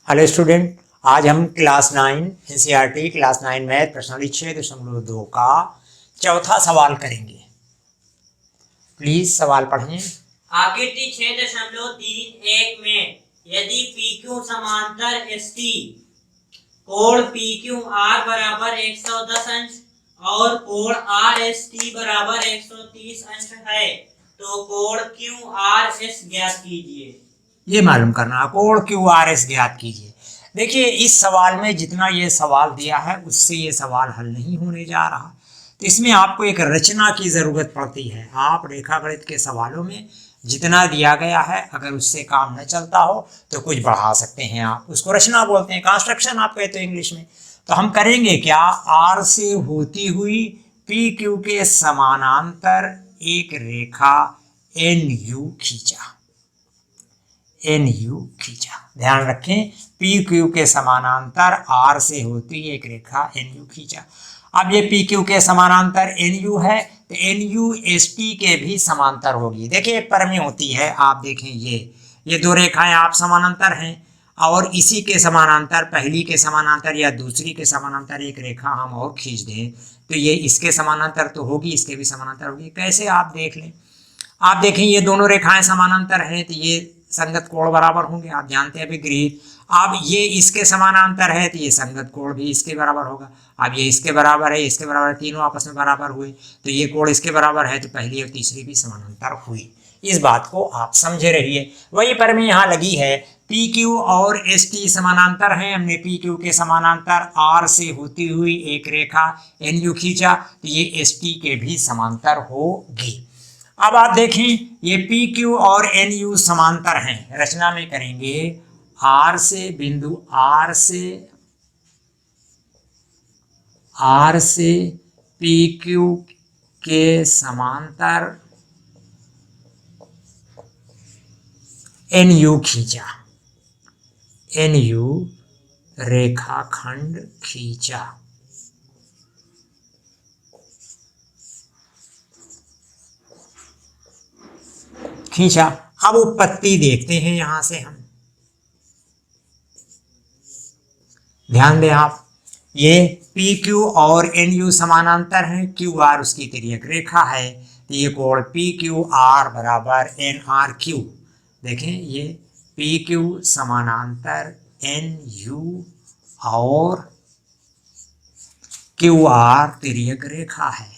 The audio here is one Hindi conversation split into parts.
हेलो स्टूडेंट, आज हम क्लास 9 एनसीईआरटी क्लास 9 मैथ प्रश्नावली 6.2 का चौथा सवाल करेंगे। प्लीज सवाल पढ़ें। आकृति 6.31 में यदि PQ समांतर ST कोण PQR बराबर 110 अंश और कोण RST बराबर 130 अंश है तो कोण QRS ज्ञात कीजिए। ये मालूम करना, कोण QRS ज्ञात कीजिए। देखिए, इस सवाल में जितना ये सवाल दिया है उससे ये सवाल हल नहीं होने जा रहा, तो इसमें आपको एक रचना की ज़रूरत पड़ती है। आप रेखागणित के सवालों में जितना दिया गया है अगर उससे काम न चलता हो तो कुछ बढ़ा सकते हैं आप, उसको रचना बोलते हैं, कंस्ट्रक्शन आप कहते हो इंग्लिश में। तो हम करेंगे क्या, आर से होती हुई पी क्यू के समानांतर एक रेखा एन यू खींचा। एन यू खींचा, ध्यान रखें, पी क्यू के समानांतर आर से होती एक रेखा एन यू खींचा। अब ये पी क्यू के समानांतर एन यू है तो एन यू एस टी के भी समांतर होगी। देखिए, एक पर में होती है, आप देखें ये दो रेखाएं आप समानांतर हैं और इसी के समानांतर, पहली के समानांतर या दूसरी के समानांतर एक रेखा हम और खींच दें तो ये इसके समानांतर तो होगी, इसके भी समानांतर होगी। कैसे, आप देख लें। आप देखें, ये दोनों रेखाएं समानांतर हैं तो ये संगत कोण बराबर होंगे, आप जानते हैं विगृहीत। अब ये इसके समानांतर है तो ये संगत कोण भी इसके बराबर होगा। अब ये इसके बराबर है, इसके बराबर है, तीनों आपस में बराबर हुए तो ये कोण इसके बराबर है तो पहली और तीसरी भी समानांतर हुई। इस बात को आप समझे रहिए। वही पर में यहाँ लगी है, पी क्यू और एस टी समानांतर हैं। हमने पी क्यू के समानांतर आर से होती हुई एक रेखा एन यू खींचा तो ये एस टी के भी समांतर होगी। अब आप देखें, ये पी क्यू और एन यू समांतर हैं। रचना में करेंगे, आर से बिंदु आर से पी क्यू के समांतर एन यू खींचा, एन यू रेखाखंड खींचा। खींचा। अब उत्पत्ति देखते हैं यहां से हम, ध्यान दें आप, ये पी क्यू और एन यू समानांतर हैं, क्यू आर उसकी तिर्यक रेखा है तो ये कोण पी क्यू आर बराबर एन आर क्यू। देखें, ये पी क्यू समानांतर एन यू और क्यू आर तिर्यक रेखा है।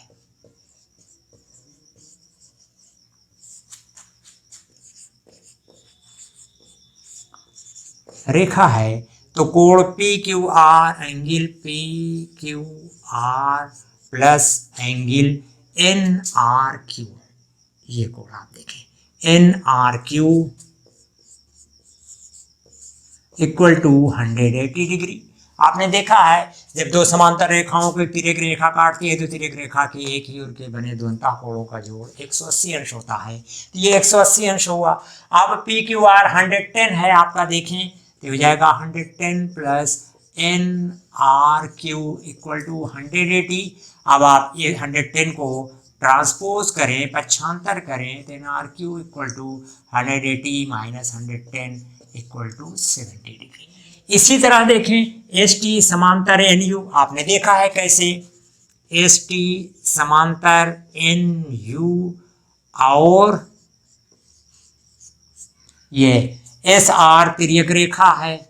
रेखा है तो कोण P Q R, angle P Q R plus angle N R Q, ये कोण आप देखें N R Q equal to 180 degree. आपने देखा है जब दो समांतर रेखाओं को तिर्यक रेखा काटती है तो तिर्यक रेखा के एक ही ओर के बने दो कोणों का जोड़ 180 अंश होता है, तो ये 180 अंश हुआ। अब पी क्यू आर 110 है आपका, देखें तो हो जाएगा 110 plus N R Q equal to 180। अब आप ये 110 को ट्रांसपोज करें, पक्षांतर करें तो N R Q equal to 180 minus 110 equal to 70 degree. इसी तरह देखें, एस टी समांतर एन यू, आपने देखा है कैसे, एस टी समांतर एन यू और ये एस आर तिर्यक रेखा है।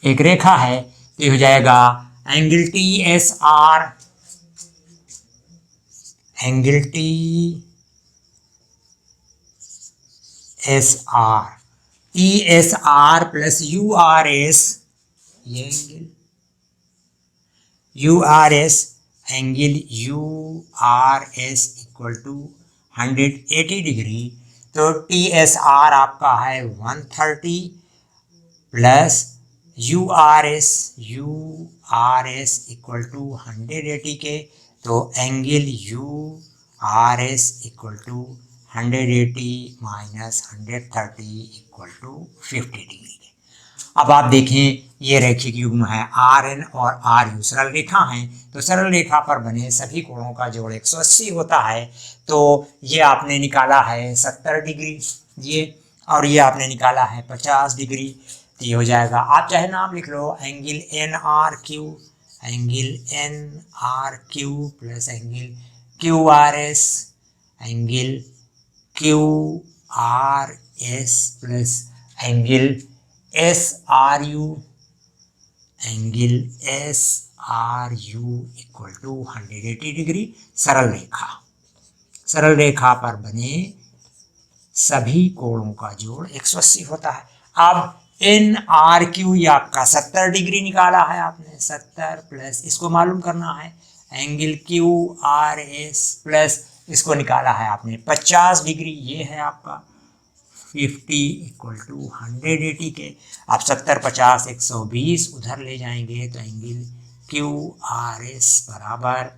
एक रेखा है तो हो जाएगा angle T S R, angle T S R, T S R plus U R S, ये angle U R S, angle U R S equal to 180 degree. तो टी एस आर आपका है 130 plus U R S equal to 180 के, तो angle U R S equal to 180 minus 130 equal to 50 degree के। अब आप देखें ये रैखिक युग्म है आर एन और आर यू सरल रेखा हैं, तो सरल रेखा पर बने सभी कोणों का जोड़ 180 होता है। तो ये आपने निकाला है 70 डिग्री ये, और ये आपने निकाला है 50 डिग्री। तो ये हो जाएगा, आप चाहे नाम लिख लो, angle N R Q, angle N R Q plus angle Q R S, angle Q R S plus angle S R U, angle S R U equal to 180 degree. सरल रेखा, सरल रेखा पर बने सभी कोणों का जोड़ 180 होता है। अब एन आर क्यू ये आपका 70 डिग्री निकाला है आपने, 70 प्लस इसको मालूम करना है angle Q R S plus इसको निकाला है आपने 50 डिग्री, ये है आपका 50 इक्वल टू 180 के। आप 70 50 120 उधर ले जाएंगे तो एंगल क्यू आर एस बराबर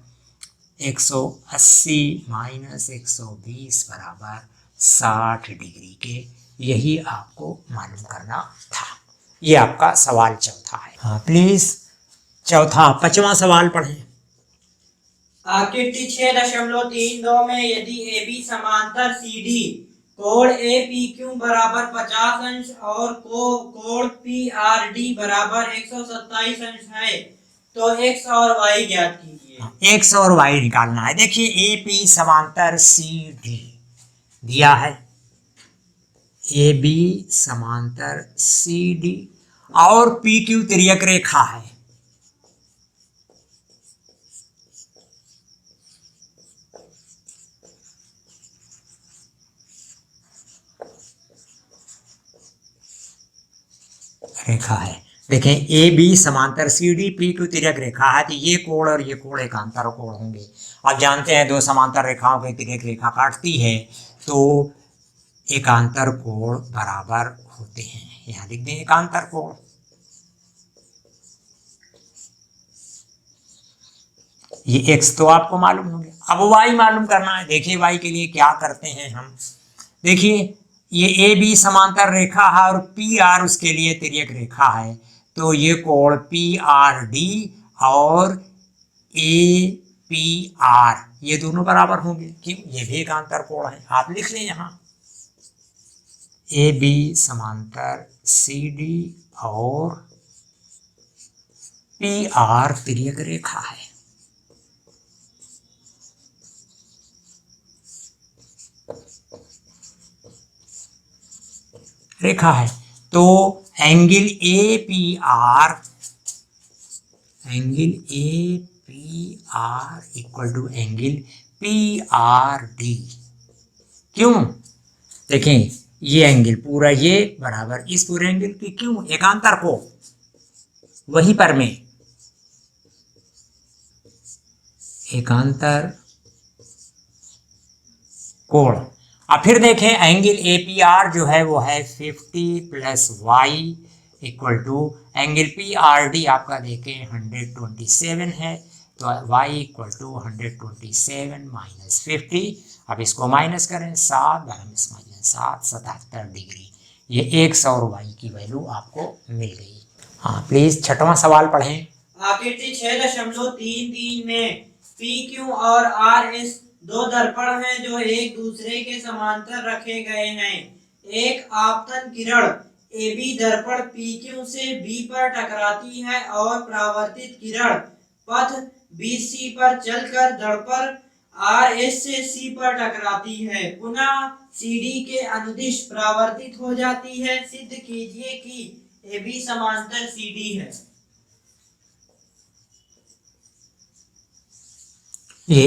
180 माइनस 120 बराबर 60 डिग्री के। यही आपको मालूम करना था। ये आपका सवाल चौथा है। हाँ प्लीज चौथा 5वां सवाल पढ़ें। आकृति 6.32 में यदि ए बी समांतर सी डी कोण ए पी क्यू बराबर 50 अंश और कोण पी आर डी बराबर 127 अंश है तो एक्स और वाई ज्ञात कीजिए। एक्स और वाई निकालना है। देखिए ए पी समांतर सी डी दिया है, ए बी समांतर सी डी और पी क्यू तिर्यक रेखा है। रेखा है, देखें ए बी समांतर सी डी पी क्यू तिर्यक रेखा है, तो ये कोण और ये कोण एकांतर कोण होंगे। आप जानते हैं दो समांतर रेखाओं की तिर्यक रेखा काटती है तो एकांतर कोण बराबर होते हैं। यहाँ लिख दें एकांतर कोण। ये एक्स तो आपको मालूम हो गया। अब वाई मालूम करना है। देखिए वाई के लिए क्या करते हैं हम, देखिए ये ए बी समांतर रेखा है और पी आर उसके लिए तिर्यक रेखा है, तो ये कोण पी आर डी और ए पी आर ये दोनों बराबर होंगे। क्यों, ये भी एकांतर कोण है। आप लिख लें यहाँ ए बी समांतर सी डी और पी आर तिर्यक रेखा है। रेखा है तो angle A P R, angle A P R equal to angle P R D. क्यों, देखें ये एंगल पूरा ये बराबर इस पूरे एंगल की, क्यों, एकांतर को वहीं पर में एकांतर कोण। अब फिर देखें एंगल ए पी आर जो है वो है 50 plus Y equal to angle P R D आपका देखें 127 है, तो वाई इक्वल टू 127 माइनस 50। अब इसको माइनस करें 7 7 77 डिग्री। ये एक्स और वाई की वैल्यू आपको मिल गई। हाँ प्लीज 6वां सवाल पढ़ें। आकृति 6.33 में पी क्यू और आर एस दो दर्पण हैं जो एक दूसरे के समांतर रखे गए हैं। एक आपतन किरण ए बी दर्पण पी क्यू से बी पर टकराती है और परावर्तित किरण पथ बी सी पर चलकर दर्पण आर एस से सी पर टकराती है, पुनः सी डी के अनुदिश परावर्तित हो जाती है। सिद्ध कीजिए कि ए बी समांतर सी डी है। ये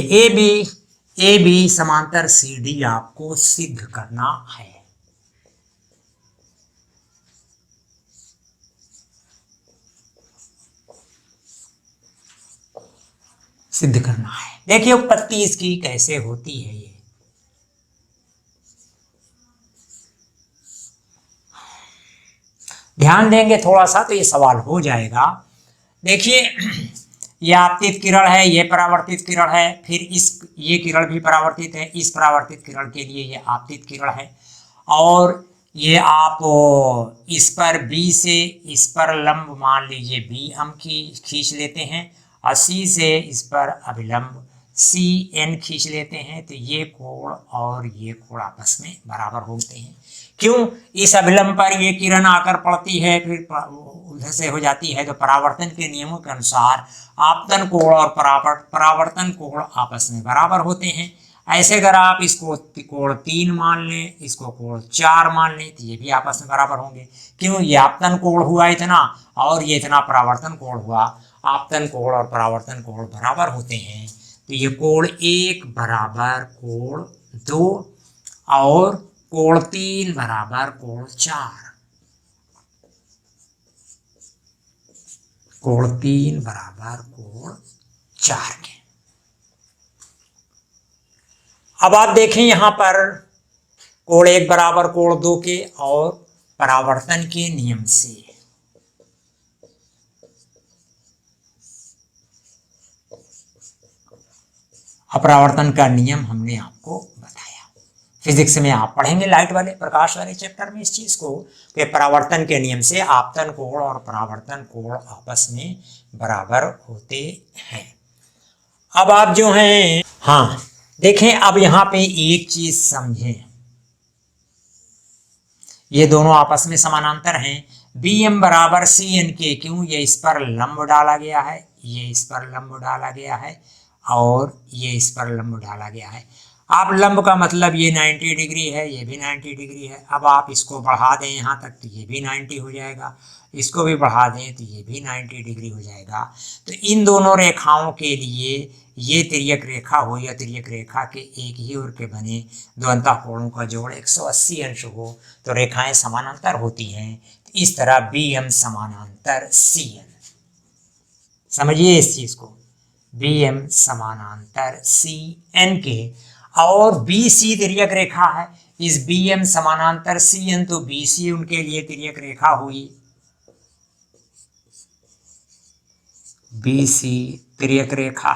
ए बी समांतर सी डी आपको सिद्ध करना है। सिद्ध करना है। देखिए उत्पत्ति इसकी कैसे होती है। ये ध्यान देंगे थोड़ा सा तो ये सवाल हो जाएगा। देखिए ये आपतित किरण है, ये परावर्तित किरण है, फिर ये किरण भी परावर्तित है, इस परावर्तित किरण के लिए ये आपतित किरण है, और ये आप इस पर बी से इस पर लंब मान लीजिए बी हम खींच लेते हैं और सी से इस पर अभिलंब सी एन खींच लेते हैं, तो ये कोण और ये कोण आपस में बराबर होते हैं। क्यों? इस अभिलंब पर ये किरण आकर पड़ती है, फिर उधर से हो जाती है, तो परावर्तन के नियमों के अनुसार आपतन कोण और परावर्तन कोण आपस में बराबर होते हैं। ऐसे अगर आप इसको कोण 3 मान लें, इसको कोण 4 मान लें, तो ये भी आपस में बराबर होंगे। क्यों? ये आपतन कोण हुआ इतना और ये इतना परावर्तन कोण हुआ। आपतन कोण और परावर्तन कोण बराबर होते हैं, तो ये कोण 1 बराबर कोण 2 और कोण 3 बराबर कोण 4। कोण 3 बराबर कोण 4 के। अब आप देखें यहां पर कोण 1 बराबर कोण 2 के और परावर्तन के नियम से अपरावर्तन का नियम हमने आपको बताया। फिजिक्स में आप पढ़ेंगे लाइट वाले प्रकाश वाले चैप्टर में इस चीज को कि परावर्तन के नियम से आपतन कोण और परावर्तन कोण आपस में बराबर होते हैं। अब आप जो हैं, हाँ देखें, अब यहां पे एक चीज समझें, ये दोनों आपस में समानांतर हैं। बी एम बराबर सी एन के। क्यों? ये इस पर लंब डाला गया है, ये इस पर लंब डाला गया है और ये इस पर लंब डाला गया है। आप लंब का मतलब ये 90 डिग्री है, ये भी 90 डिग्री है। अब आप इसको बढ़ा दें यहाँ तक तो ये भी 90 हो जाएगा, इसको भी बढ़ा दें तो ये भी 90 डिग्री हो जाएगा। तो इन दोनों रेखाओं के लिए ये तिर्यक रेखा हो या तिर्यक रेखा के एक ही ओर के बने दो अंतःकोणों का जोड़ 180 अंश हो तो रेखाएं समानांतर होती हैं। तो इस तरह बी एम समानांतर सी एन, समझिए इस चीज को, बी एम समानांतर सी एन के। और बी सी तिर्यक रेखा है, इस बी एम समानांतर सी एन, तो बी सी उनके लिए तिर्यक रेखा हुई। बी सी तिर्यक रेखा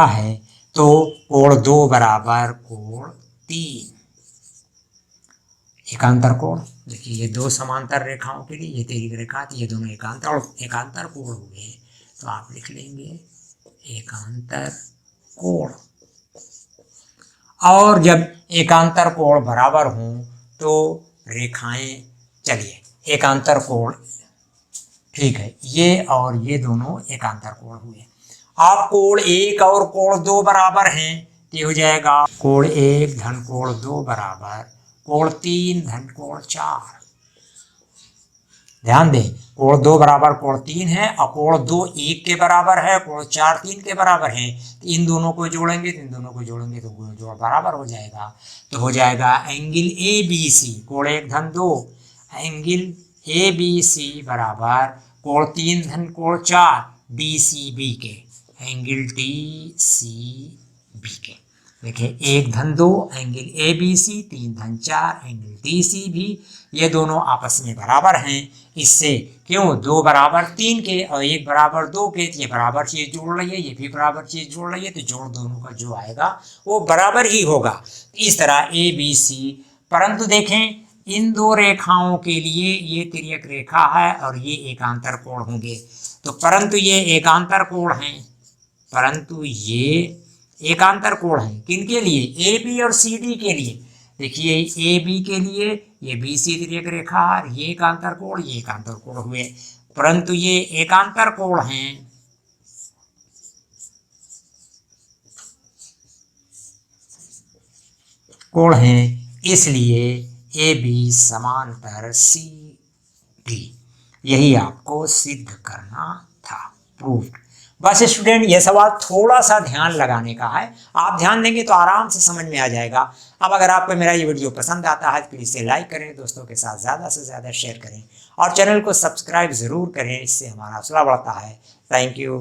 है, तो कोण 2 बराबर कोण 3 एकांतर कोण। देखिए ये दो समांतर रेखाओं के लिए ये तिर्यक रेखा थी, ये दोनों एकांतर कोण हो गए, तो आप लिख लेंगे एकांतर कोण। और जब एकांतर कोण बराबर हों तो रेखाएं, चलिए एकांतर कोण ठीक है, ये और ये दोनों एकांतर कोण हुए। आप कोण 1 और कोण 2 बराबर हैं, ये हो जाएगा कोण 1 धन कोण 2 बराबर कोण 3 धन कोण 4। ध्यान दें, कोण 2 बराबर कोण 3 है और कोण 2 1 के बराबर है, कोण 4 3 के बराबर है। तो इन दोनों को जोड़ेंगे तो जोड़ बराबर हो जाएगा। तो हो जाएगा एंगल ए बी सी, कोण 1 धन 2 एंगल ए बी सी बराबर कोण 3 धन कोण 4 डी सी बी के, एंगल डी सी बी के। देखिए 1 धन 2 एंगल ए बी सी, 3 धन 4 एंगल डी सी भी, ये दोनों आपस में बराबर हैं। इससे क्यों 2 बराबर 3 के और 1 बराबर 2 के, ये बराबर चीज जोड़ रही है, ये भी बराबर चीज जोड़ रही है, तो जोड़ दोनों का जो आएगा वो बराबर ही होगा। इस तरह ए बी सी। परंतु देखें इन दो रेखाओं के लिए ये तिर्यक रेखा है और ये एकांतर कोण होंगे, तो परंतु ये एकांतर कोण हैं, परंतु ये एकांतर कोण है किनके लिए? ए बी और सी डी के लिए। देखिए ए बी के लिए ये बी सी तिर्यक रेखा और ये एकांतर कोण, ये एकांतर कोण हुए, परंतु ये एकांतर कोण हैं इसलिए ए बी समांतर सी डी, यही आपको सिद्ध करना था, प्रूफ। बस स्टूडेंट ये सवाल थोड़ा सा ध्यान लगाने का है, आप ध्यान देंगे तो आराम से समझ में आ जाएगा। अब अगर आपको मेरा ये वीडियो पसंद आता है तो प्लीज़ इसे लाइक करें, दोस्तों के साथ ज़्यादा से ज़्यादा शेयर करें और चैनल को सब्सक्राइब ज़रूर करें, इससे हमारा हौसला बढ़ता है। Thank you.